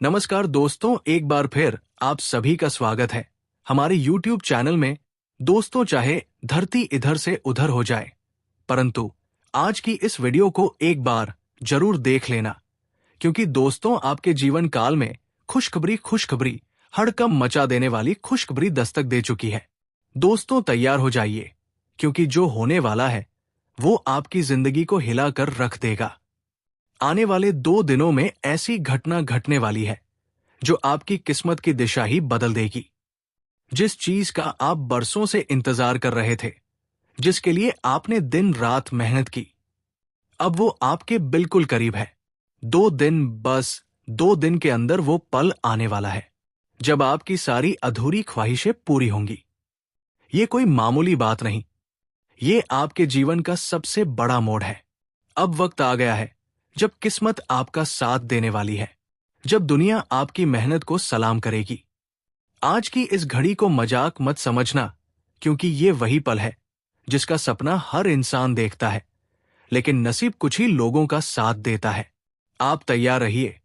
नमस्कार दोस्तों, एक बार फिर आप सभी का स्वागत है हमारे YouTube चैनल में। दोस्तों, चाहे धरती इधर से उधर हो जाए, परंतु आज की इस वीडियो को एक बार जरूर देख लेना, क्योंकि दोस्तों आपके जीवन काल में खुशखबरी हड़कंप मचा देने वाली खुशखबरी दस्तक दे चुकी है। दोस्तों तैयार हो जाइए, क्योंकि जो होने वाला है वो आपकी जिंदगी को हिलाकर रख देगा। आने वाले 2 दिनों में ऐसी घटना घटने वाली है जो आपकी किस्मत की दिशा ही बदल देगी। जिस चीज का आप बरसों से इंतजार कर रहे थे, जिसके लिए आपने दिन रात मेहनत की, अब वो आपके बिल्कुल करीब है। 2 दिन के अंदर वो पल आने वाला है जब आपकी सारी अधूरी ख्वाहिशें पूरी होंगी। ये कोई मामूली बात नहीं, ये आपके जीवन का सबसे बड़ा मोड़ है। अब वक्त आ गया है जब किस्मत आपका साथ देने वाली है, जब दुनिया आपकी मेहनत को सलाम करेगी। आज की इस घड़ी को मजाक मत समझना, क्योंकि ये वही पल है जिसका सपना हर इंसान देखता है, लेकिन नसीब कुछ ही लोगों का साथ देता है। आप तैयार रहिए,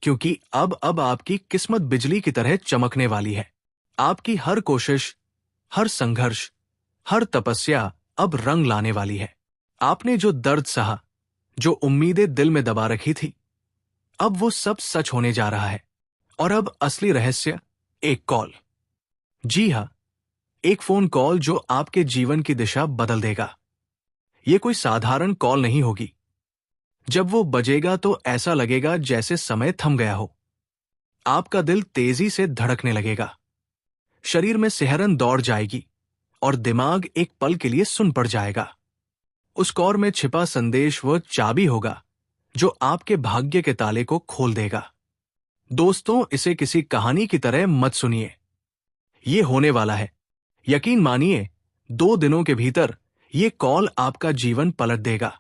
क्योंकि अब आपकी किस्मत बिजली की तरह चमकने वाली है। आपकी हर कोशिश, हर संघर्ष, हर तपस्या अब रंग लाने वाली है। आपने जो दर्द सहा, जो उम्मीदें दिल में दबा रखी थी, अब वो सब सच होने जा रहा है। और अब असली रहस्य, एक कॉल। जी हां, एक फोन कॉल जो आपके जीवन की दिशा बदल देगा। ये कोई साधारण कॉल नहीं होगी। जब वो बजेगा तो ऐसा लगेगा जैसे समय थम गया हो। आपका दिल तेजी से धड़कने लगेगा, शरीर में सिहरन दौड़ जाएगी और दिमाग एक पल के लिए सुन पड़ जाएगा। उस कॉल में छिपा संदेश वो चाबी होगा जो आपके भाग्य के ताले को खोल देगा। दोस्तों, इसे किसी कहानी की तरह मत सुनिए। ये होने वाला है। यकीन मानिए, 2 दिनों के भीतर ये कॉल आपका जीवन पलट देगा,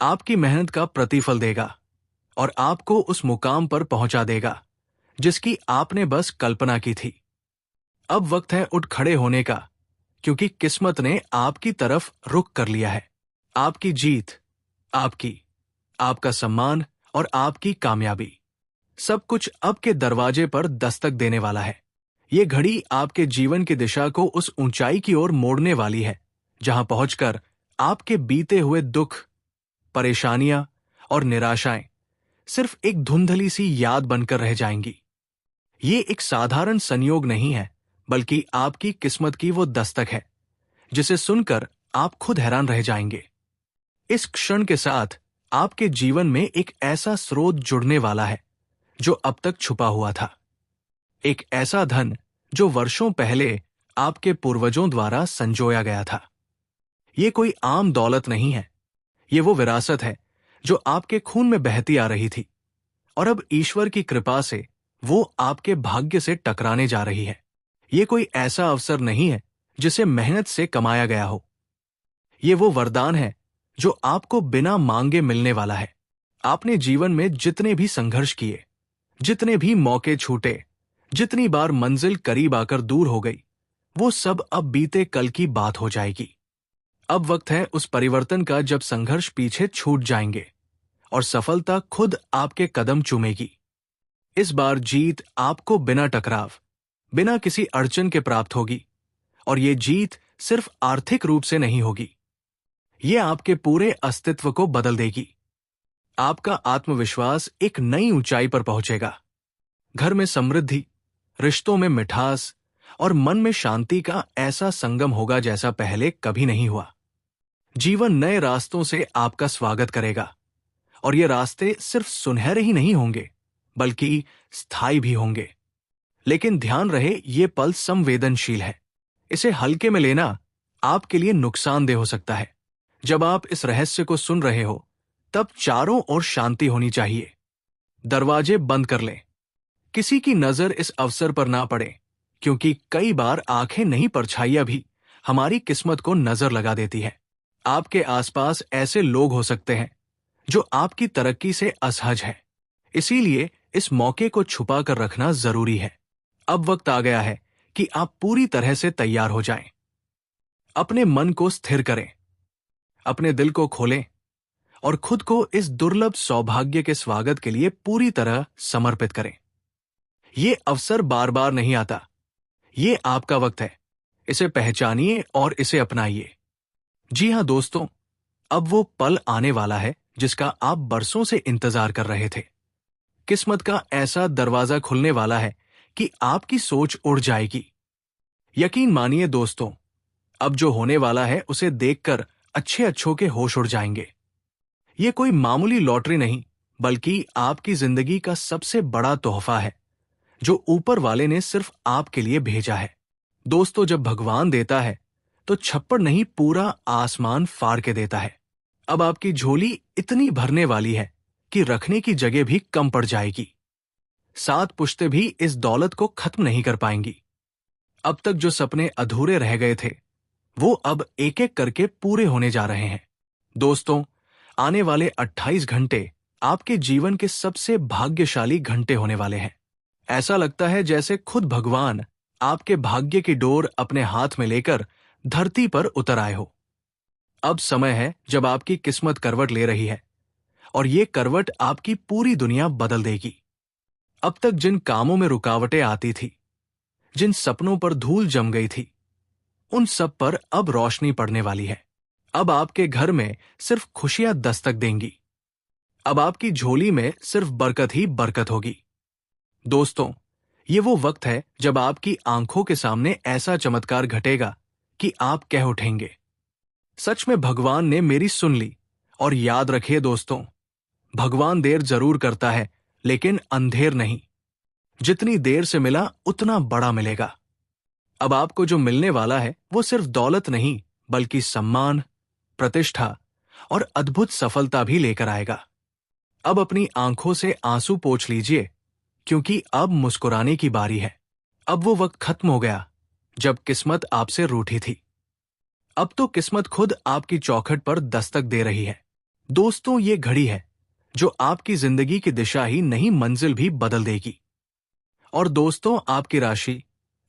आपकी मेहनत का प्रतिफल देगा और आपको उस मुकाम पर पहुंचा देगा जिसकी आपने बस कल्पना की थी। अब वक्त है उठ खड़े होने का, क्योंकि किस्मत ने आपकी तरफ रुख कर लिया है। आपकी जीत, आपका सम्मान और आपकी कामयाबी, सब कुछ अब के दरवाजे पर दस्तक देने वाला है। ये घड़ी आपके जीवन की दिशा को उस ऊंचाई की ओर मोड़ने वाली है जहां पहुंचकर आपके बीते हुए दुख, परेशानियां और निराशाएं सिर्फ एक धुंधली सी याद बनकर रह जाएंगी। ये एक साधारण संयोग नहीं है, बल्कि आपकी किस्मत की वो दस्तक है जिसे सुनकर आप खुद हैरान रह जाएंगे। इस क्षण के साथ आपके जीवन में एक ऐसा स्रोत जुड़ने वाला है जो अब तक छुपा हुआ था। एक ऐसा धन जो वर्षों पहले आपके पूर्वजों द्वारा संजोया गया था। ये कोई आम दौलत नहीं है, ये वो विरासत है जो आपके खून में बहती आ रही थी और अब ईश्वर की कृपा से वो आपके भाग्य से टकराने जा रही है। ये कोई ऐसा अवसर नहीं है जिसे मेहनत से कमाया गया हो। ये वो वरदान है जो आपको बिना मांगे मिलने वाला है। आपने जीवन में जितने भी संघर्ष किए, जितने भी मौके छूटे, जितनी बार मंजिल करीब आकर दूर हो गई, वो सब अब बीते कल की बात हो जाएगी। अब वक्त है उस परिवर्तन का जब संघर्ष पीछे छूट जाएंगे और सफलता खुद आपके कदम चूमेगी। इस बार जीत आपको बिना टकराव, बिना किसी अड़चन के प्राप्त होगी, और ये जीत सिर्फ आर्थिक रूप से नहीं होगी, ये आपके पूरे अस्तित्व को बदल देगी। आपका आत्मविश्वास एक नई ऊंचाई पर पहुंचेगा। घर में समृद्धि, रिश्तों में मिठास और मन में शांति का ऐसा संगम होगा जैसा पहले कभी नहीं हुआ। जीवन नए रास्तों से आपका स्वागत करेगा, और ये रास्ते सिर्फ सुनहरे ही नहीं होंगे, बल्कि स्थायी भी होंगे। लेकिन ध्यान रहे, ये पल संवेदनशील है। इसे हल्के में लेना आपके लिए नुकसानदेह हो सकता है। जब आप इस रहस्य को सुन रहे हो, तब चारों ओर शांति होनी चाहिए। दरवाजे बंद कर लें, किसी की नजर इस अवसर पर ना पड़े, क्योंकि कई बार आंखें नहीं, परछाइयां भी हमारी किस्मत को नजर लगा देती है। आपके आसपास ऐसे लोग हो सकते हैं जो आपकी तरक्की से असहज है, इसीलिए इस मौके को छुपा कर रखना जरूरी है। अब वक्त आ गया है कि आप पूरी तरह से तैयार हो जाएं। अपने मन को स्थिर करें, अपने दिल को खोलें और खुद को इस दुर्लभ सौभाग्य के स्वागत के लिए पूरी तरह समर्पित करें। ये अवसर बार बार नहीं आता। ये आपका वक्त है। इसे पहचानिए और इसे अपनाइए। जी हाँ दोस्तों, अब वो पल आने वाला है जिसका आप बरसों से इंतजार कर रहे थे। किस्मत का ऐसा दरवाजा खुलने वाला है कि आपकी सोच उड़ जाएगी। यकीन मानिए दोस्तों, अब जो होने वाला है उसे देखकर अच्छे अच्छों के होश उड़ जाएंगे। ये कोई मामूली लॉटरी नहीं, बल्कि आपकी जिंदगी का सबसे बड़ा तोहफा है जो ऊपर वाले ने सिर्फ आपके लिए भेजा है। दोस्तों, जब भगवान देता है तो छप्पड़ नहीं, पूरा आसमान फाड़ के देता है। अब आपकी झोली इतनी भरने वाली है कि रखने की जगह भी कम पड़ जाएगी। 7 पुश्तें भी इस दौलत को खत्म नहीं कर पाएंगी। अब तक जो सपने अधूरे रह गए थे वो अब एक एक करके पूरे होने जा रहे हैं। दोस्तों, आने वाले 28 घंटे आपके जीवन के सबसे भाग्यशाली घंटे होने वाले हैं। ऐसा लगता है जैसे खुद भगवान आपके भाग्य की डोर अपने हाथ में लेकर धरती पर उतर आए हो। अब समय है जब आपकी किस्मत करवट ले रही है, और ये करवट आपकी पूरी दुनिया बदल देगी। अब तक जिन कामों में रुकावटें आती थी, जिन सपनों पर धूल जम गई थी, उन सब पर अब रोशनी पड़ने वाली है। अब आपके घर में सिर्फ खुशियां दस्तक देंगी। अब आपकी झोली में सिर्फ बरकत ही बरकत होगी। दोस्तों, ये वो वक्त है जब आपकी आंखों के सामने ऐसा चमत्कार घटेगा कि आप कह उठेंगे, सच में भगवान ने मेरी सुन ली। और याद रखिए दोस्तों, भगवान देर जरूर करता है, लेकिन अंधेर नहीं। जितनी देर से मिला उतना बड़ा मिलेगा। अब आपको जो मिलने वाला है वो सिर्फ दौलत नहीं, बल्कि सम्मान, प्रतिष्ठा और अद्भुत सफलता भी लेकर आएगा। अब अपनी आंखों से आंसू पोंछ लीजिए, क्योंकि अब मुस्कुराने की बारी है। अब वो वक्त खत्म हो गया जब किस्मत आपसे रूठी थी। अब तो किस्मत खुद आपकी चौखट पर दस्तक दे रही है। दोस्तों, ये घड़ी है जो आपकी जिंदगी की दिशा ही नहीं, मंजिल भी बदल देगी। और दोस्तों, आपकी राशि,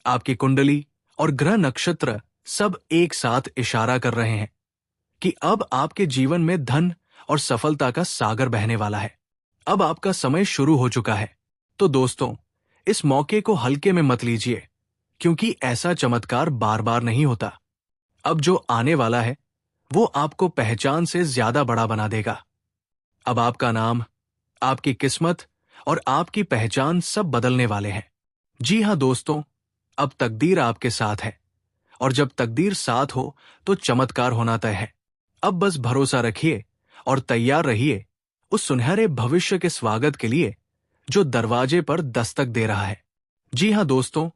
आपकी कुंडली और ग्रह नक्षत्र सब एक साथ इशारा कर रहे हैं कि अब आपके जीवन में धन और सफलता का सागर बहने वाला है। अब आपका समय शुरू हो चुका है। तो दोस्तों, इस मौके को हल्के में मत लीजिए, क्योंकि ऐसा चमत्कार बार बार नहीं होता। अब जो आने वाला है वो आपको पहचान से ज्यादा बड़ा बना देगा। अब आपका नाम, आपकी किस्मत और आपकी पहचान सब बदलने वाले हैं। जी हां दोस्तों, अब तकदीर आपके साथ है, और जब तकदीर साथ हो तो चमत्कार होना तय है। अब बस भरोसा रखिए और तैयार रहिए उस सुनहरे भविष्य के स्वागत के लिए जो दरवाजे पर दस्तक दे रहा है। जी हां दोस्तों,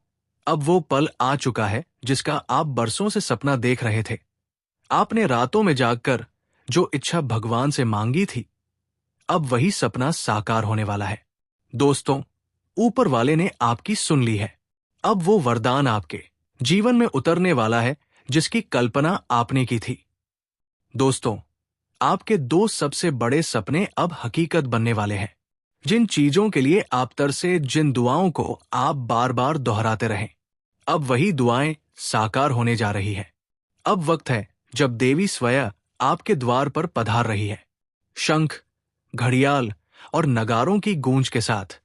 अब वो पल आ चुका है जिसका आप बरसों से सपना देख रहे थे। आपने रातों में जागकर जो इच्छा भगवान से मांगी थी, अब वही सपना साकार होने वाला है। दोस्तों, ऊपर वाले ने आपकी सुन ली है। अब वो वरदान आपके जीवन में उतरने वाला है जिसकी कल्पना आपने की थी। दोस्तों, आपके 2 सबसे बड़े सपने अब हकीकत बनने वाले हैं। जिन चीजों के लिए आप तरसे, जिन दुआओं को आप बार बार दोहराते रहें, अब वही दुआएं साकार होने जा रही है। अब वक्त है जब देवी स्वयं आपके द्वार पर पधार रही है, शंख, घड़ियाल और नगारों की गूंज के साथ।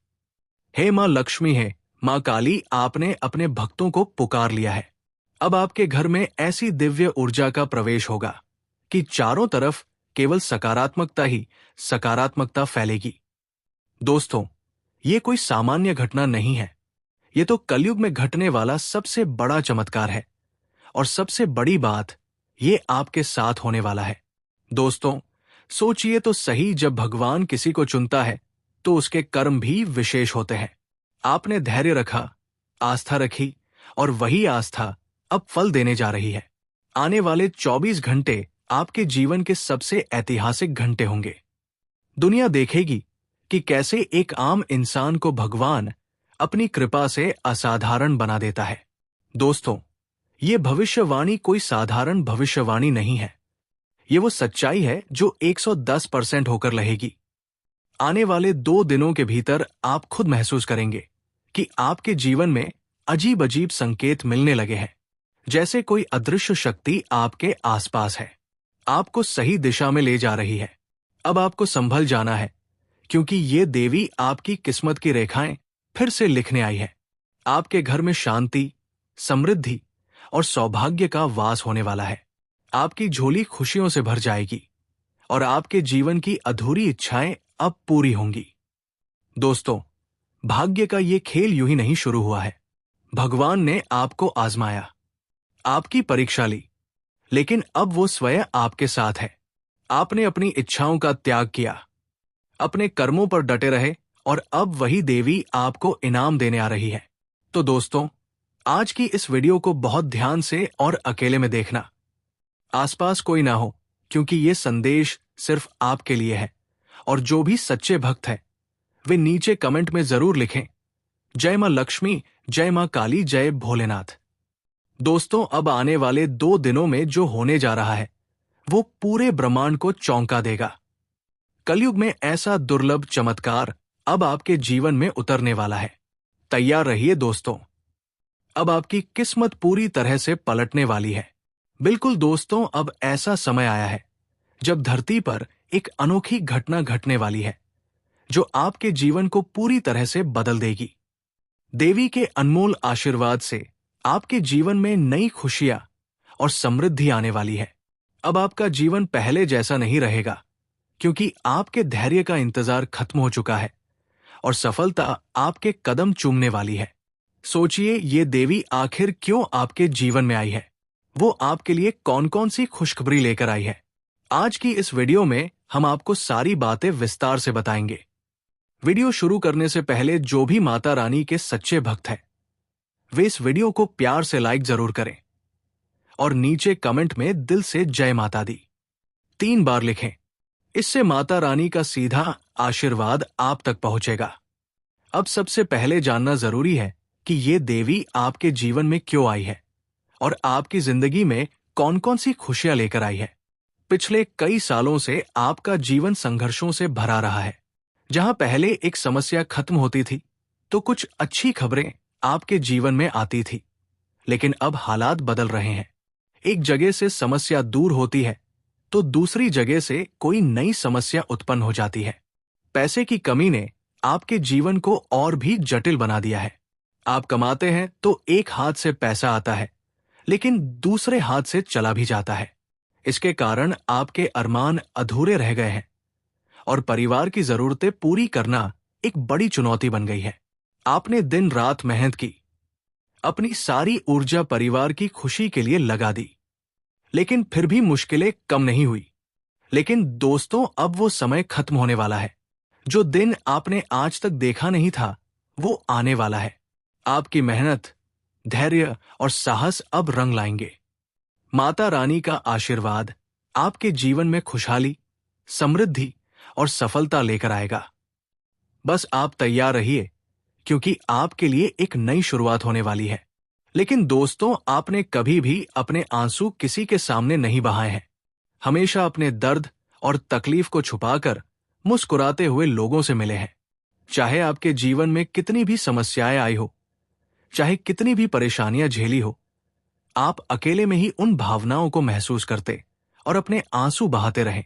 हे मां लक्ष्मी, है मां काली, आपने अपने भक्तों को पुकार लिया है। अब आपके घर में ऐसी दिव्य ऊर्जा का प्रवेश होगा कि चारों तरफ केवल सकारात्मकता ही सकारात्मकता फैलेगी। दोस्तों, ये कोई सामान्य घटना नहीं है। ये तो कलयुग में घटने वाला सबसे बड़ा चमत्कार है, और सबसे बड़ी बात, ये आपके साथ होने वाला है। दोस्तों, सोचिए तो सही, जब भगवान किसी को चुनता है तो उसके कर्म भी विशेष होते हैं। आपने धैर्य रखा, आस्था रखी, और वही आस्था अब फल देने जा रही है। आने वाले 24 घंटे आपके जीवन के सबसे ऐतिहासिक घंटे होंगे। दुनिया देखेगी कि कैसे एक आम इंसान को भगवान अपनी कृपा से असाधारण बना देता है। दोस्तों, ये भविष्यवाणी कोई साधारण भविष्यवाणी नहीं है। ये वो सच्चाई है जो 110% होकर रहेगी। आने वाले 2 दिनों के भीतर आप खुद महसूस करेंगे कि आपके जीवन में अजीब अजीब संकेत मिलने लगे हैं, जैसे कोई अदृश्य शक्ति आपके आसपास है, आपको सही दिशा में ले जा रही है। अब आपको संभल जाना है, क्योंकि ये देवी आपकी किस्मत की रेखाएं फिर से लिखने आई है। आपके घर में शांति, समृद्धि और सौभाग्य का वास होने वाला है। आपकी झोली खुशियों से भर जाएगी और आपके जीवन की अधूरी इच्छाएं अब पूरी होंगी। दोस्तों, भाग्य का ये खेल यूं ही नहीं शुरू हुआ है। भगवान ने आपको आजमाया, आपकी परीक्षा ली, लेकिन अब वो स्वयं आपके साथ है। आपने अपनी इच्छाओं का त्याग किया, अपने कर्मों पर डटे रहे और अब वही देवी आपको इनाम देने आ रही है। तो दोस्तों, आज की इस वीडियो को बहुत ध्यान से और अकेले में देखना। आसपास कोई ना हो, क्योंकि ये संदेश सिर्फ आपके लिए है। और जो भी सच्चे भक्त हैं, वे नीचे कमेंट में जरूर लिखें, जय मां लक्ष्मी, जय मां काली, जय भोलेनाथ। दोस्तों, अब आने वाले 2 दिनों में जो होने जा रहा है वो पूरे ब्रह्मांड को चौंका देगा। कलयुग में ऐसा दुर्लभ चमत्कार अब आपके जीवन में उतरने वाला है। तैयार रहिए दोस्तों, अब आपकी किस्मत पूरी तरह से पलटने वाली है। बिल्कुल दोस्तों, अब ऐसा समय आया है जब धरती पर एक अनोखी घटना घटने वाली है जो आपके जीवन को पूरी तरह से बदल देगी। देवी के अनमोल आशीर्वाद से आपके जीवन में नई खुशियां और समृद्धि आने वाली है। अब आपका जीवन पहले जैसा नहीं रहेगा, क्योंकि आपके धैर्य का इंतजार खत्म हो चुका है और सफलता आपके कदम चूमने वाली है। सोचिए, ये देवी आखिर क्यों आपके जीवन में आई है, वो आपके लिए कौन कौन सी खुशखबरी लेकर आई है। आज की इस वीडियो में हम आपको सारी बातें विस्तार से बताएंगे। वीडियो शुरू करने से पहले जो भी माता रानी के सच्चे भक्त हैं, वे इस वीडियो को प्यार से लाइक जरूर करें और नीचे कमेंट में दिल से जय माता दी 3 बार लिखें। इससे माता रानी का सीधा आशीर्वाद आप तक पहुंचेगा। अब सबसे पहले जानना जरूरी है कि ये देवी आपके जीवन में क्यों आई है और आपकी जिंदगी में कौन कौन सी खुशियां लेकर आई है। पिछले कई सालों से आपका जीवन संघर्षों से भरा रहा है। जहां पहले एक समस्या खत्म होती थी तो कुछ अच्छी खबरें आपके जीवन में आती थी, लेकिन अब हालात बदल रहे हैं। एक जगह से समस्या दूर होती है तो दूसरी जगह से कोई नई समस्या उत्पन्न हो जाती है। पैसे की कमी ने आपके जीवन को और भी जटिल बना दिया है। आप कमाते हैं तो एक हाथ से पैसा आता है, लेकिन दूसरे हाथ से चला भी जाता है। इसके कारण आपके अरमान अधूरे रह गए हैं और परिवार की जरूरतें पूरी करना एक बड़ी चुनौती बन गई है। आपने दिन रात मेहनत की, अपनी सारी ऊर्जा परिवार की खुशी के लिए लगा दी, लेकिन फिर भी मुश्किलें कम नहीं हुई। लेकिन दोस्तों, अब वो समय खत्म होने वाला है। जो दिन आपने आज तक देखा नहीं था, वो आने वाला है। आपकी मेहनत, धैर्य और साहस अब रंग लाएंगे। माता रानी का आशीर्वाद आपके जीवन में खुशहाली, समृद्धि और सफलता लेकर आएगा। बस आप तैयार रहिए, क्योंकि आपके लिए एक नई शुरुआत होने वाली है। लेकिन दोस्तों, आपने कभी भी अपने आंसू किसी के सामने नहीं बहाए हैं। हमेशा अपने दर्द और तकलीफ को छुपाकर मुस्कुराते हुए लोगों से मिले हैं। चाहे आपके जीवन में कितनी भी समस्याएं आई हो, चाहे कितनी भी परेशानियां झेली हो, आप अकेले में ही उन भावनाओं को महसूस करते और अपने आंसू बहाते रहे,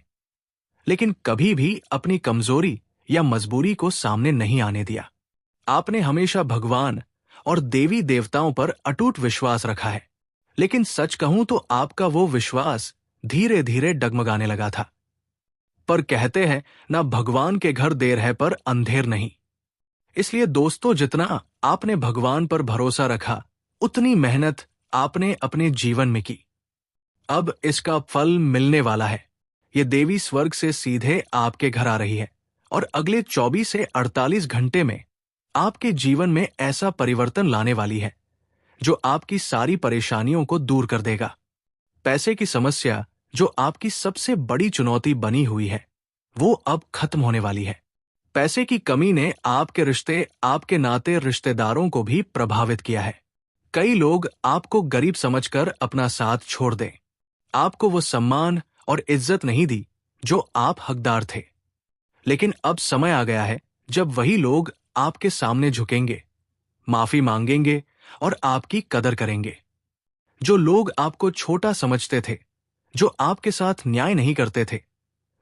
लेकिन कभी भी अपनी कमजोरी या मजबूरी को सामने नहीं आने दिया। आपने हमेशा भगवान और देवी देवताओं पर अटूट विश्वास रखा है, लेकिन सच कहूं तो आपका वो विश्वास धीरे धीरे डगमगाने लगा था। पर कहते हैं ना, भगवान के घर देर है पर अंधेर नहीं। इसलिए दोस्तों, जितना आपने भगवान पर भरोसा रखा, उतनी मेहनत आपने अपने जीवन में की। अब इसका फल मिलने वाला है। ये देवी स्वर्ग से सीधे आपके घर आ रही है और अगले 24 से 48 घंटे में आपके जीवन में ऐसा परिवर्तन लाने वाली है जो आपकी सारी परेशानियों को दूर कर देगा। पैसे की समस्या, जो आपकी सबसे बड़ी चुनौती बनी हुई है, वो अब खत्म होने वाली है। पैसे की कमी ने आपके रिश्ते, आपके नाते रिश्तेदारों को भी प्रभावित किया है। कई लोग आपको गरीब समझकर अपना साथ छोड़ दें। आपको वो सम्मान और इज्जत नहीं दी जो आप हकदार थे। लेकिन अब समय आ गया है जब वही लोग आपके सामने झुकेंगे, माफी मांगेंगे और आपकी कदर करेंगे। जो लोग आपको छोटा समझते थे, जो आपके साथ न्याय नहीं करते थे,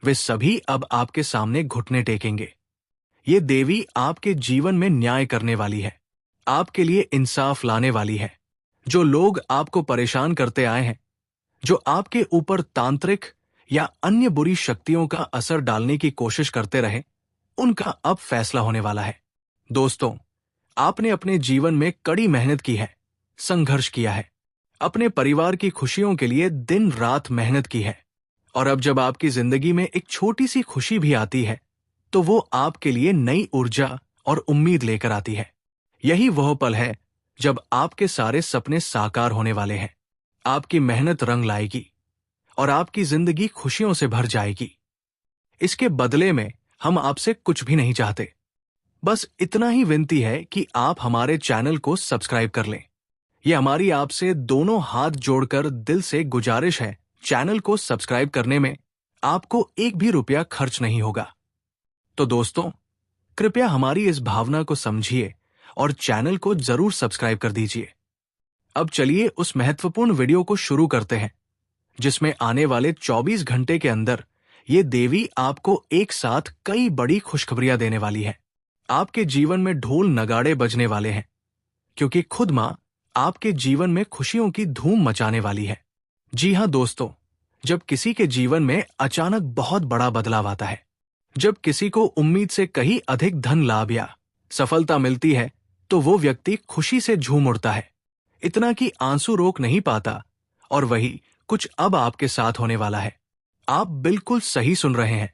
वे सभी अब आपके सामने घुटने टेकेंगे। ये देवी आपके जीवन में न्याय करने वाली है, आपके लिए इंसाफ लाने वाली है। जो लोग आपको परेशान करते आए हैं, जो आपके ऊपर तांत्रिक या अन्य बुरी शक्तियों का असर डालने की कोशिश करते रहे, उनका अब फैसला होने वाला है। दोस्तों, आपने अपने जीवन में कड़ी मेहनत की है, संघर्ष किया है, अपने परिवार की खुशियों के लिए दिन रात मेहनत की है, और अब जब आपकी जिंदगी में एक छोटी सी खुशी भी आती है, तो वो आपके लिए नई ऊर्जा और उम्मीद लेकर आती है। यही वह पल है जब आपके सारे सपने साकार होने वाले हैं। आपकी मेहनत रंग लाएगी और आपकी जिंदगी खुशियों से भर जाएगी। इसके बदले में हम आपसे कुछ भी नहीं चाहते, बस इतना ही विनती है कि आप हमारे चैनल को सब्सक्राइब कर लें। यह हमारी आपसे दोनों हाथ जोड़कर दिल से गुजारिश है। चैनल को सब्सक्राइब करने में आपको एक भी रुपया खर्च नहीं होगा। तो दोस्तों, कृपया हमारी इस भावना को समझिए और चैनल को जरूर सब्सक्राइब कर दीजिए। अब चलिए उस महत्वपूर्ण वीडियो को शुरू करते हैं, जिसमें आने वाले 24 घंटे के अंदर ये देवी आपको एक साथ कई बड़ी खुशखबरियां देने वाली है। आपके जीवन में ढोल नगाड़े बजने वाले हैं, क्योंकि खुद मां आपके जीवन में खुशियों की धूम मचाने वाली है। जी हां दोस्तों, जब किसी के जीवन में अचानक बहुत बड़ा बदलाव आता है, जब किसी को उम्मीद से कहीं अधिक धन लाभ या सफलता मिलती है, तो वो व्यक्ति खुशी से झूम उठता है, इतना कि आंसू रोक नहीं पाता। और वही कुछ अब आपके साथ होने वाला है। आप बिल्कुल सही सुन रहे हैं।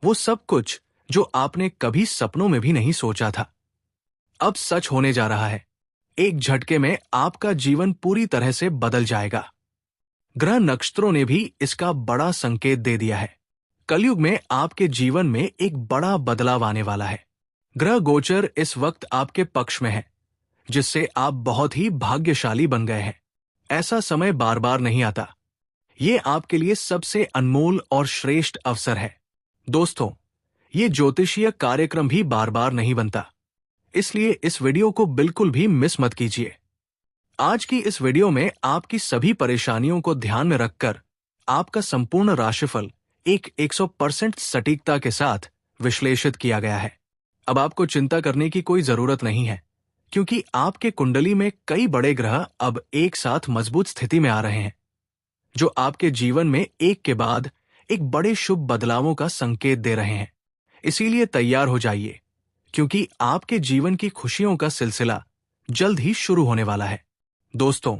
वो सब कुछ जो आपने कभी सपनों में भी नहीं सोचा था, अब सच होने जा रहा है। एक झटके में आपका जीवन पूरी तरह से बदल जाएगा। ग्रह नक्षत्रों ने भी इसका बड़ा संकेत दे दिया है। कलयुग में आपके जीवन में एक बड़ा बदलाव आने वाला है। ग्रह गोचर इस वक्त आपके पक्ष में है, जिससे आप बहुत ही भाग्यशाली बन गए हैं। ऐसा समय बार बार नहीं आता। ये आपके लिए सबसे अनमोल और श्रेष्ठ अवसर है। दोस्तों, ये ज्योतिषीय कार्यक्रम भी बार बार नहीं बनता, इसलिए इस वीडियो को बिल्कुल भी मिस मत कीजिए। आज की इस वीडियो में आपकी सभी परेशानियों को ध्यान में रखकर आपका संपूर्ण राशिफल एक 100% सटीकता के साथ विश्लेषित किया गया है। अब आपको चिंता करने की कोई जरूरत नहीं है, क्योंकि आपके कुंडली में कई बड़े ग्रह अब एक साथ मजबूत स्थिति में आ रहे हैं, जो आपके जीवन में एक के बाद एक बड़े शुभ बदलावों का संकेत दे रहे हैं। इसीलिए तैयार हो जाइए, क्योंकि आपके जीवन की खुशियों का सिलसिला जल्द ही शुरू होने वाला है। दोस्तों,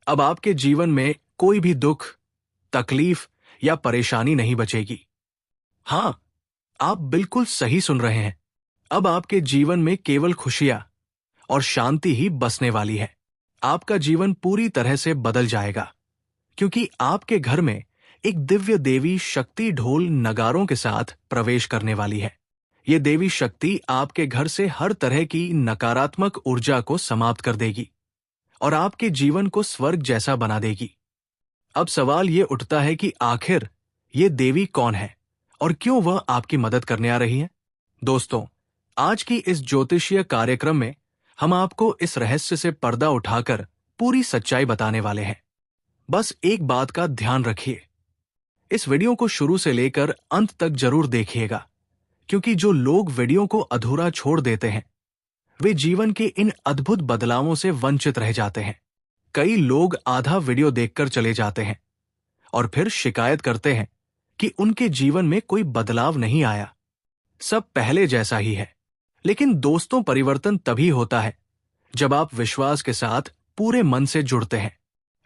अब आपके जीवन में कोई भी दुख, तकलीफ या परेशानी नहीं बचेगी। हां, आप बिल्कुल सही सुन रहे हैं। अब आपके जीवन में केवल खुशियां और शांति ही बसने वाली है। आपका जीवन पूरी तरह से बदल जाएगा, क्योंकि आपके घर में एक दिव्य देवी शक्ति ढोल नगारों के साथ प्रवेश करने वाली है। ये देवी शक्ति आपके घर से हर तरह की नकारात्मक ऊर्जा को समाप्त कर देगी और आपके जीवन को स्वर्ग जैसा बना देगी। अब सवाल ये उठता है कि आखिर ये देवी कौन है और क्यों वह आपकी मदद करने आ रही है। दोस्तों, आज की इस ज्योतिषीय कार्यक्रम में हम आपको इस रहस्य से पर्दा उठाकर पूरी सच्चाई बताने वाले हैं। बस एक बात का ध्यान रखिए, इस वीडियो को शुरू से लेकर अंत तक जरूर देखिएगा, क्योंकि जो लोग वीडियो को अधूरा छोड़ देते हैं, वे जीवन के इन अद्भुत बदलावों से वंचित रह जाते हैं। कई लोग आधा वीडियो देखकर चले जाते हैं और फिर शिकायत करते हैं कि उनके जीवन में कोई बदलाव नहीं आया, सब पहले जैसा ही है। लेकिन दोस्तों, परिवर्तन तभी होता है जब आप विश्वास के साथ पूरे मन से जुड़ते हैं।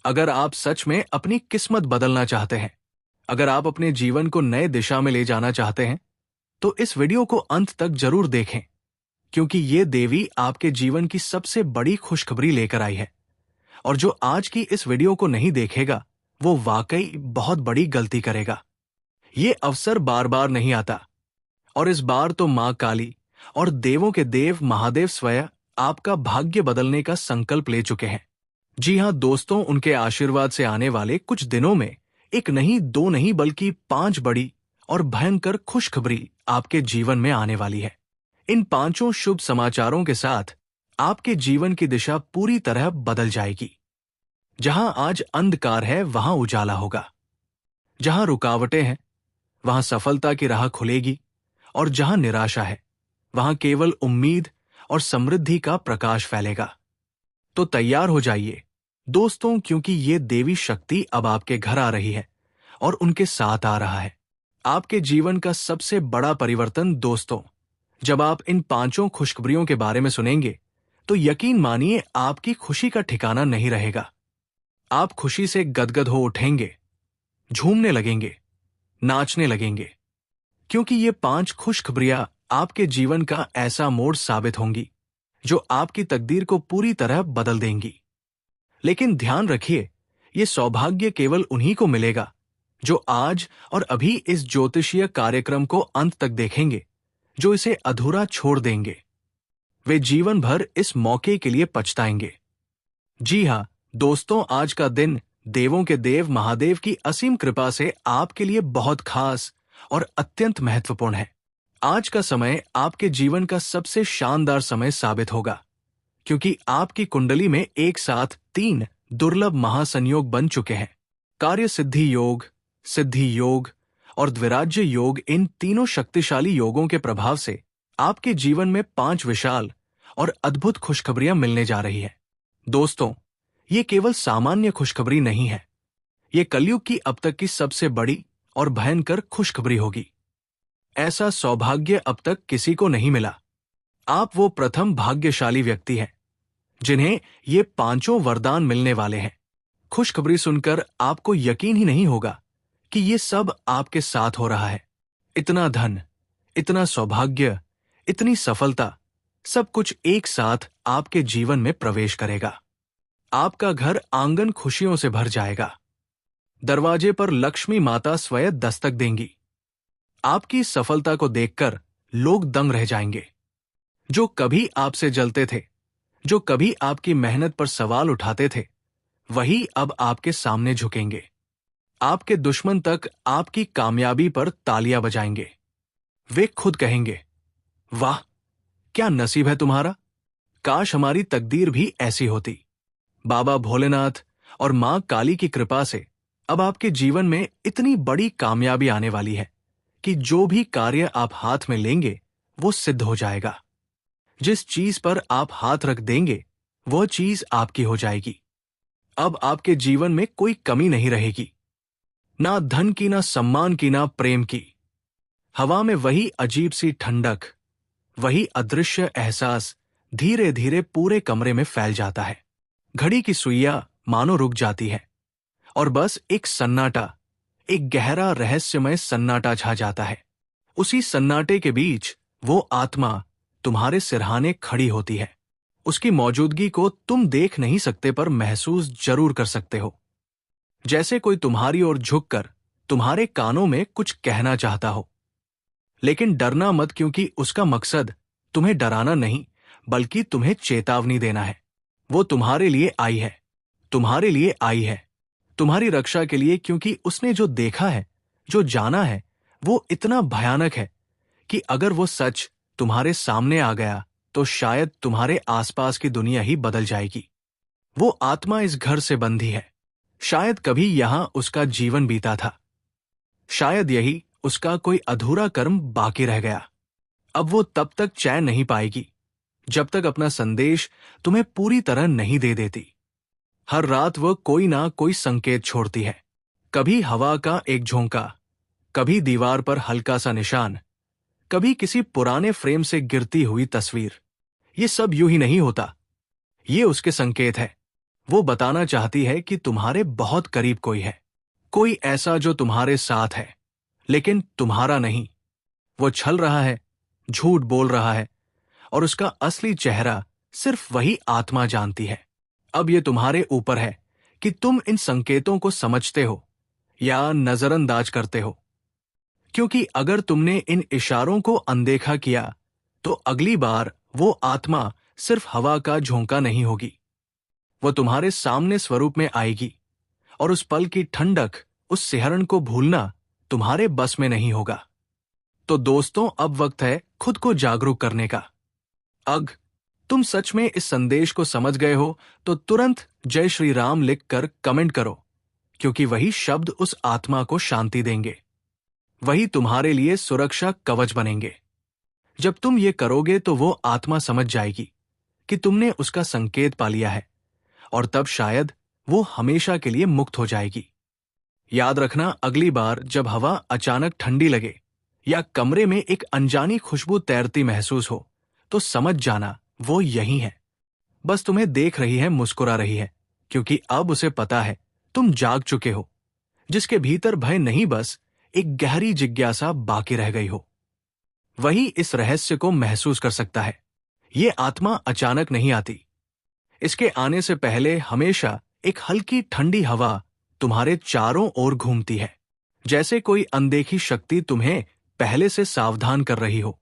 अगर आप सच में अपनी किस्मत बदलना चाहते हैं, अगर आप अपने जीवन को नए दिशा में ले जाना चाहते हैं, तो इस वीडियो को अंत तक जरूर देखें, क्योंकि ये देवी आपके जीवन की सबसे बड़ी खुशखबरी लेकर आई है। और जो आज की इस वीडियो को नहीं देखेगा, वो वाकई बहुत बड़ी गलती करेगा। ये अवसर बार बार नहीं आता, और इस बार तो मां काली और देवों के देव महादेव स्वयं आपका भाग्य बदलने का संकल्प ले चुके हैं। जी हां दोस्तों, उनके आशीर्वाद से आने वाले कुछ दिनों में एक नहीं, दो नहीं, बल्कि 5 बड़ी और भयंकर खुशखबरी आपके जीवन में आने वाली है। इन 5 शुभ समाचारों के साथ आपके जीवन की दिशा पूरी तरह बदल जाएगी। जहां आज अंधकार है, वहां उजाला होगा। जहां रुकावटें हैं, वहां सफलता की राह खुलेगी, और जहां निराशा है, वहां केवल उम्मीद और समृद्धि का प्रकाश फैलेगा। तो तैयार हो जाइए दोस्तों, क्योंकि ये देवी शक्ति अब आपके घर आ रही है और उनके साथ आ रहा है आपके जीवन का सबसे बड़ा परिवर्तन। दोस्तों, जब आप इन 5 खुशखबरियों के बारे में सुनेंगे तो यकीन मानिए आपकी खुशी का ठिकाना नहीं रहेगा। आप खुशी से गदगद हो उठेंगे, झूमने लगेंगे, नाचने लगेंगे, क्योंकि ये 5 खुशखबरियां आपके जीवन का ऐसा मोड़ साबित होंगी जो आपकी तकदीर को पूरी तरह बदल देंगी। लेकिन ध्यान रखिए, ये सौभाग्य केवल उन्हीं को मिलेगा जो आज और अभी इस ज्योतिषीय कार्यक्रम को अंत तक देखेंगे। जो इसे अधूरा छोड़ देंगे वे जीवन भर इस मौके के लिए पछताएंगे। जी हाँ दोस्तों, आज का दिन देवों के देव महादेव की असीम कृपा से आपके लिए बहुत खास और अत्यंत महत्वपूर्ण है। आज का समय आपके जीवन का सबसे शानदार समय साबित होगा, क्योंकि आपकी कुंडली में एक साथ 3 दुर्लभ महासंयोग बन चुके हैं। कार्य सिद्धि योग, सिद्धि योग और द्विराज्य योग। इन तीनों शक्तिशाली योगों के प्रभाव से आपके जीवन में 5 विशाल और अद्भुत खुशखबरियां मिलने जा रही है। दोस्तों, ये केवल सामान्य खुशखबरी नहीं है, ये कलयुग की अब तक की सबसे बड़ी और भयंकर खुशखबरी होगी। ऐसा सौभाग्य अब तक किसी को नहीं मिला। आप वो प्रथम भाग्यशाली व्यक्ति हैं जिन्हें ये 5 वरदान मिलने वाले हैं। खुशखबरी सुनकर आपको यकीन ही नहीं होगा कि ये सब आपके साथ हो रहा है। इतना धन, इतना सौभाग्य, इतनी सफलता, सब कुछ एक साथ आपके जीवन में प्रवेश करेगा। आपका घर आंगन खुशियों से भर जाएगा। दरवाजे पर लक्ष्मी माता स्वयं दस्तक देंगी। आपकी सफलता को देखकर लोग दंग रह जाएंगे। जो कभी आपसे जलते थे, जो कभी आपकी मेहनत पर सवाल उठाते थे, वही अब आपके सामने झुकेंगे। आपके दुश्मन तक आपकी कामयाबी पर तालियां बजाएंगे। वे खुद कहेंगे, वाह, क्या नसीब है तुम्हारा, काश हमारी तकदीर भी ऐसी होती। बाबा भोलेनाथ और मां काली की कृपा से अब आपके जीवन में इतनी बड़ी कामयाबी आने वाली है कि जो भी कार्य आप हाथ में लेंगे वो सिद्ध हो जाएगा। जिस चीज पर आप हाथ रख देंगे वह चीज आपकी हो जाएगी। अब आपके जीवन में कोई कमी नहीं रहेगी, ना धन की, ना सम्मान की, ना प्रेम की। हवा में वही अजीब सी ठंडक, वही अदृश्य एहसास धीरे धीरे पूरे कमरे में फैल जाता है। घड़ी की सुइयां मानो रुक जाती है और बस एक सन्नाटा, एक गहरा रहस्यमय सन्नाटा छा जाता है। उसी सन्नाटे के बीच वो आत्मा तुम्हारे सिरहाने खड़ी होती है। उसकी मौजूदगी को तुम देख नहीं सकते पर महसूस जरूर कर सकते हो। जैसे कोई तुम्हारी ओर झुककर तुम्हारे कानों में कुछ कहना चाहता हो। लेकिन डरना मत, क्योंकि उसका मकसद तुम्हें डराना नहीं बल्कि तुम्हें चेतावनी देना है। वो तुम्हारे लिए आई है, तुम्हारे लिए आई है, तुम्हारी रक्षा के लिए, क्योंकि उसने जो देखा है, जो जाना है, वो इतना भयानक है कि अगर वो सच तुम्हारे सामने आ गया तो शायद तुम्हारे आसपास की दुनिया ही बदल जाएगी। वो आत्मा इस घर से बंधी है। शायद कभी यहां उसका जीवन बीता था, शायद यही उसका कोई अधूरा कर्म बाकी रह गया। अब वो तब तक चैन नहीं पाएगी जब तक अपना संदेश तुम्हें पूरी तरह नहीं दे देती। हर रात वह कोई ना कोई संकेत छोड़ती है। कभी हवा का एक झोंका, कभी दीवार पर हल्का सा निशान, कभी किसी पुराने फ्रेम से गिरती हुई तस्वीर। ये सब यूं ही नहीं होता, ये उसके संकेत है। वो बताना चाहती है कि तुम्हारे बहुत करीब कोई है, कोई ऐसा जो तुम्हारे साथ है लेकिन तुम्हारा नहीं। वो छल रहा है, झूठ बोल रहा है और उसका असली चेहरा सिर्फ वही आत्मा जानती है। अब ये तुम्हारे ऊपर है कि तुम इन संकेतों को समझते हो या नजरअंदाज करते हो, क्योंकि अगर तुमने इन इशारों को अनदेखा किया तो अगली बार वो आत्मा सिर्फ हवा का झोंका नहीं होगी, वो तुम्हारे सामने स्वरूप में आएगी और उस पल की ठंडक, उस सिहरण को भूलना तुम्हारे बस में नहीं होगा। तो दोस्तों, अब वक्त है खुद को जागरूक करने का। अग तुम सच में इस संदेश को समझ गए हो तो तुरंत जय श्री राम लिखकर कमेंट करो, क्योंकि वही शब्द उस आत्मा को शांति देंगे, वही तुम्हारे लिए सुरक्षा कवच बनेंगे। जब तुम ये करोगे तो वो आत्मा समझ जाएगी कि तुमने उसका संकेत पा लिया है, और तब शायद वो हमेशा के लिए मुक्त हो जाएगी। याद रखना, अगली बार जब हवा अचानक ठंडी लगे या कमरे में एक अनजानी खुशबू तैरती महसूस हो, तो समझ जाना वो यही है। बस तुम्हें देख रही है, मुस्कुरा रही है, क्योंकि अब उसे पता है तुम जाग चुके हो। जिसके भीतर भय नहीं, बस एक गहरी जिज्ञासा बाकी रह गई हो, वही इस रहस्य को महसूस कर सकता है। ये आत्मा अचानक नहीं आती। इसके आने से पहले हमेशा एक हल्की ठंडी हवा तुम्हारे चारों ओर घूमती है, जैसे कोई अनदेखी शक्ति तुम्हें पहले से सावधान कर रही हो।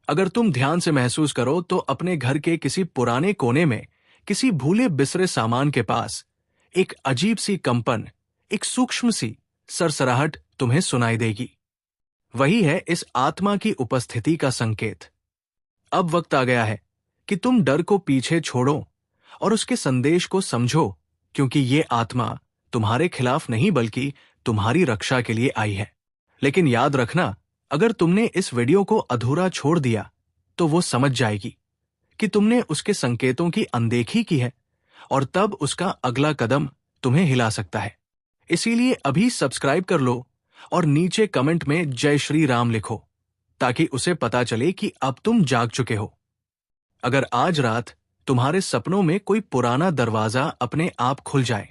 अगर तुम ध्यान से महसूस करो तो अपने घर के किसी पुराने कोने में, किसी भूले बिसरे सामान के पास एक अजीब सी कंपन, एक सूक्ष्म सी सरसराहट तुम्हें सुनाई देगी। वही है इस आत्मा की उपस्थिति का संकेत। अब वक्त आ गया है कि तुम डर को पीछे छोड़ो और उसके संदेश को समझो, क्योंकि ये आत्मा तुम्हारे खिलाफ नहीं बल्कि तुम्हारी रक्षा के लिए आई है। लेकिन याद रखना, अगर तुमने इस वीडियो को अधूरा छोड़ दिया तो वो समझ जाएगी कि तुमने उसके संकेतों की अनदेखी की है, और तब उसका अगला कदम तुम्हें हिला सकता है। इसीलिए अभी सब्सक्राइब कर लो और नीचे कमेंट में जय श्री राम लिखो, ताकि उसे पता चले कि अब तुम जाग चुके हो। अगर आज रात तुम्हारे सपनों में कोई पुराना दरवाजा अपने आप खुल जाए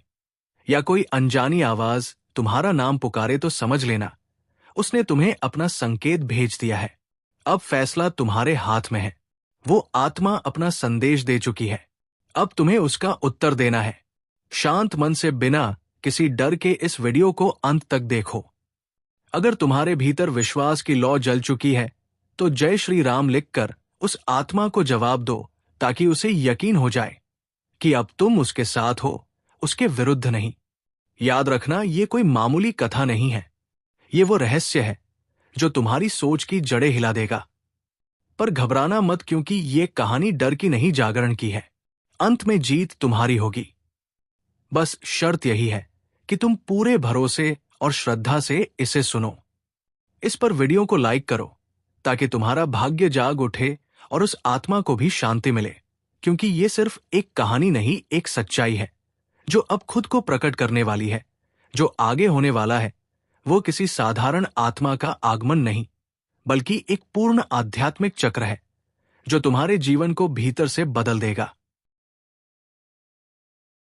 या कोई अनजानी आवाज तुम्हारा नाम पुकारे, तो समझ लेना उसने तुम्हें अपना संकेत भेज दिया है। अब फैसला तुम्हारे हाथ में है। वो आत्मा अपना संदेश दे चुकी है, अब तुम्हें उसका उत्तर देना है। शांत मन से, बिना किसी डर के इस वीडियो को अंत तक देखो। अगर तुम्हारे भीतर विश्वास की लौ जल चुकी है तो जय श्री राम लिखकर उस आत्मा को जवाब दो, ताकि उसे यकीन हो जाए कि अब तुम उसके साथ हो, उसके विरुद्ध नहीं। याद रखना, ये कोई मामूली कथा नहीं है, ये वो रहस्य है जो तुम्हारी सोच की जड़ें हिला देगा। पर घबराना मत, क्योंकि ये कहानी डर की नहीं, जागरण की है। अंत में जीत तुम्हारी होगी। बस शर्त यही है कि तुम पूरे भरोसे और श्रद्धा से इसे सुनो। इस पर वीडियो को लाइक करो ताकि तुम्हारा भाग्य जाग उठे और उस आत्मा को भी शांति मिले, क्योंकि ये सिर्फ एक कहानी नहीं, एक सच्चाई है जो अब खुद को प्रकट करने वाली है। जो आगे होने वाला है वो किसी साधारण आत्मा का आगमन नहीं, बल्कि एक पूर्ण आध्यात्मिक चक्र है जो तुम्हारे जीवन को भीतर से बदल देगा।